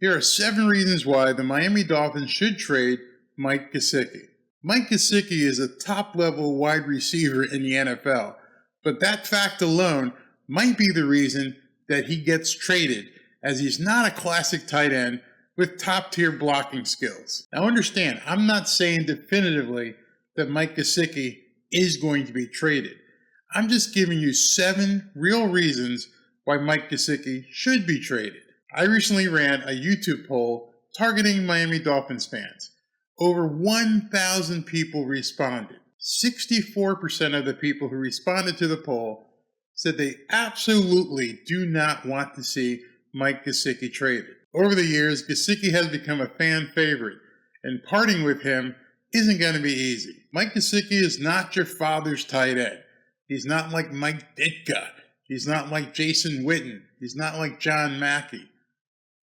Here are 7 reasons why the Miami Dolphins should trade Mike Gesicki. Mike Gesicki is a top-level wide receiver in the NFL, but that fact alone might be the reason that he gets traded, as he's not a classic tight end with top-tier blocking skills. Now understand, I'm not saying definitively that Mike Gesicki is going to be traded. I'm just giving you 7 real reasons why Mike Gesicki should be traded. I recently ran a YouTube poll targeting Miami Dolphins fans. Over 1,000 people responded. 64% of the people who responded to the poll said they absolutely do not want to see Mike Gesicki traded. Over the years, Gesicki has become a fan favorite, and parting with him isn't going to be easy. Mike Gesicki is not your father's tight end. He's not like Mike Ditka. He's not like Jason Witten. He's not like John Mackey.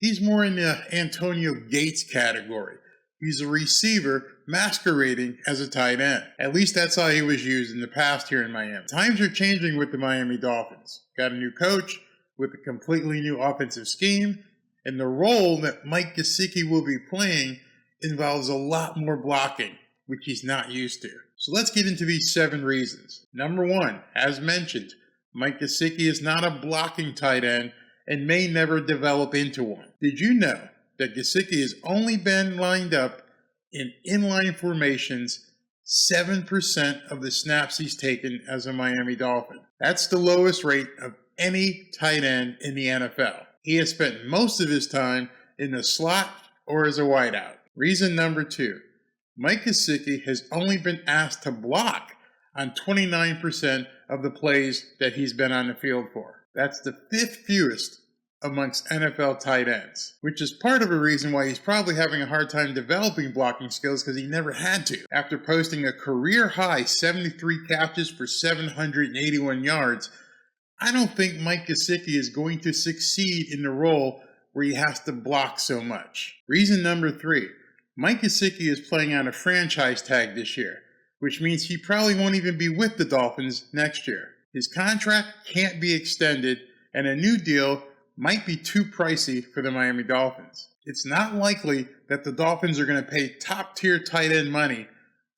He's more in the Antonio Gates category. He's a receiver masquerading as a tight end. At least that's how he was used in the past here in Miami. Times are changing with the Miami Dolphins. Got a new coach with a completely new offensive scheme, and the role that Mike Gesicki will be playing involves a lot more blocking, which he's not used to. So let's get into these 7 reasons. Number 1, as mentioned, Mike Gesicki is not a blocking tight end and may never develop into one. Did you know that Gesicki has only been lined up in inline formations 7% of the snaps he's taken as a Miami Dolphin? That's the lowest rate of any tight end in the NFL. He has spent most of his time in the slot or as a wideout. Reason number 2, Mike Gesicki has only been asked to block on 29% of the plays that he's been on the field for. That's the 5th fewest amongst NFL tight ends, which is part of a reason why he's probably having a hard time developing blocking skills, because he never had to. After posting a career-high 73 catches for 781 yards, I don't think Mike Gesicki is going to succeed in the role where he has to block so much. Reason number 3, Mike Gesicki is playing on a franchise tag this year, which means he probably won't even be with the Dolphins next year. His contract can't be extended, and a new deal might be too pricey for the Miami Dolphins. It's not likely that the Dolphins are going to pay top-tier tight end money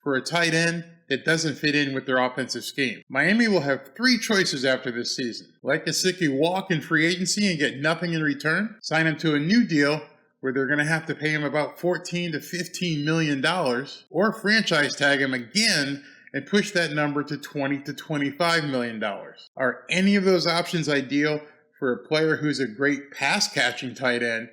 for a tight end that doesn't fit in with their offensive scheme. Miami will have 3 choices after this season. Let Gesicki walk in free agency and get nothing in return, sign him to a new deal where they're going to have to pay him about $14 to $15 million, or franchise tag him again and push that number to $20 to $25 million. Are any of those options ideal for a player who's a great pass-catching tight end,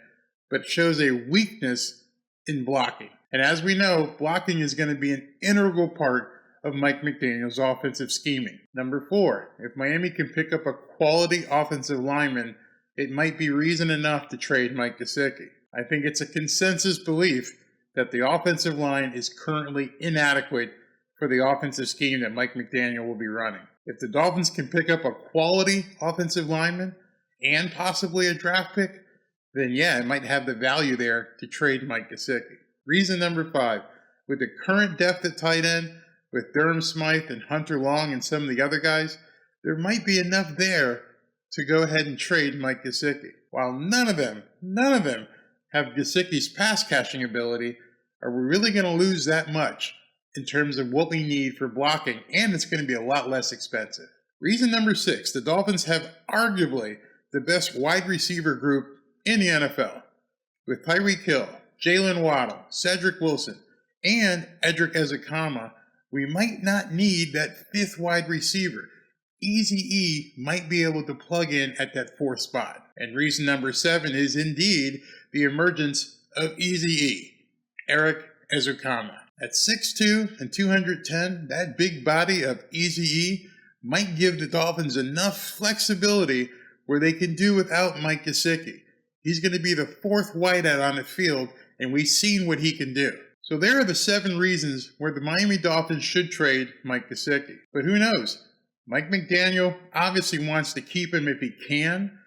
but shows a weakness in blocking? And as we know, blocking is going to be an integral part of Mike McDaniel's offensive scheming. Number 4, if Miami can pick up a quality offensive lineman, it might be reason enough to trade Mike Gesicki. I think it's a consensus belief that the offensive line is currently inadequate for the offensive scheme that Mike McDaniel will be running. If the Dolphins can pick up a quality offensive lineman and possibly a draft pick, then yeah, it might have the value there to trade Mike Gesicki. Reason number 5, with the current depth at tight end, with Durham Smythe and Hunter Long and some of the other guys, there might be enough there to go ahead and trade Mike Gesicki. While none of them have Gesicki's pass-catching ability, are we really going to lose that much in terms of what we need for blocking? And it's going to be a lot less expensive. Reason number 6, the Dolphins have arguably the best wide receiver group in the NFL, with Tyreek Hill, Jalen Waddle, Cedric Wilson, and Edric Ezekama. We might not need that 5th wide receiver. Eazy-E might be able to plug in at that 4th spot. And reason number 7 is indeed the emergence of Eazy-E, Eric Ezekama. At 6'2" and 210, that big body of Eazy-E might give the Dolphins enough flexibility where they can do without Mike Gesicki. He's going to be the 4th wideout on the field, and we've seen what he can do. So there are the 7 reasons where the Miami Dolphins should trade Mike Gesicki. But who knows? Mike McDaniel obviously wants to keep him if he can,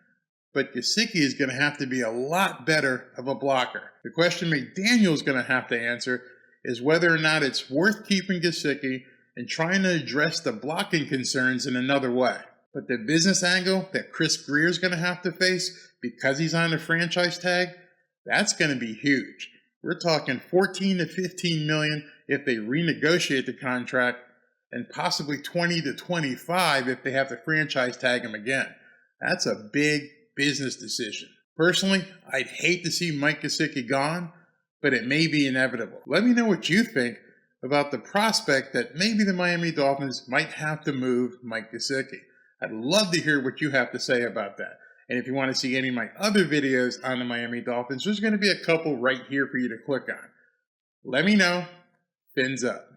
but Gesicki is going to have to be a lot better of a blocker. The question McDaniel is going to have to answer is whether or not it's worth keeping Gesicki and trying to address the blocking concerns in another way. But the business angle that Chris Greer is going to have to face because he's on the franchise tag, That's going to be huge. We're talking 14 to 15 million if they renegotiate the contract, and possibly 20 to 25 if they have to franchise tag him again. That's a big business decision. Personally, I'd hate to see Mike Gesicki gone, but it may be inevitable. Let me know what you think about the prospect that maybe the Miami Dolphins might have to move Mike Gesicki. I'd love to hear what you have to say about that. And if you want to see any of my other videos on the Miami Dolphins, there's going to be a couple right here for you to click on. Let me know. Fins up.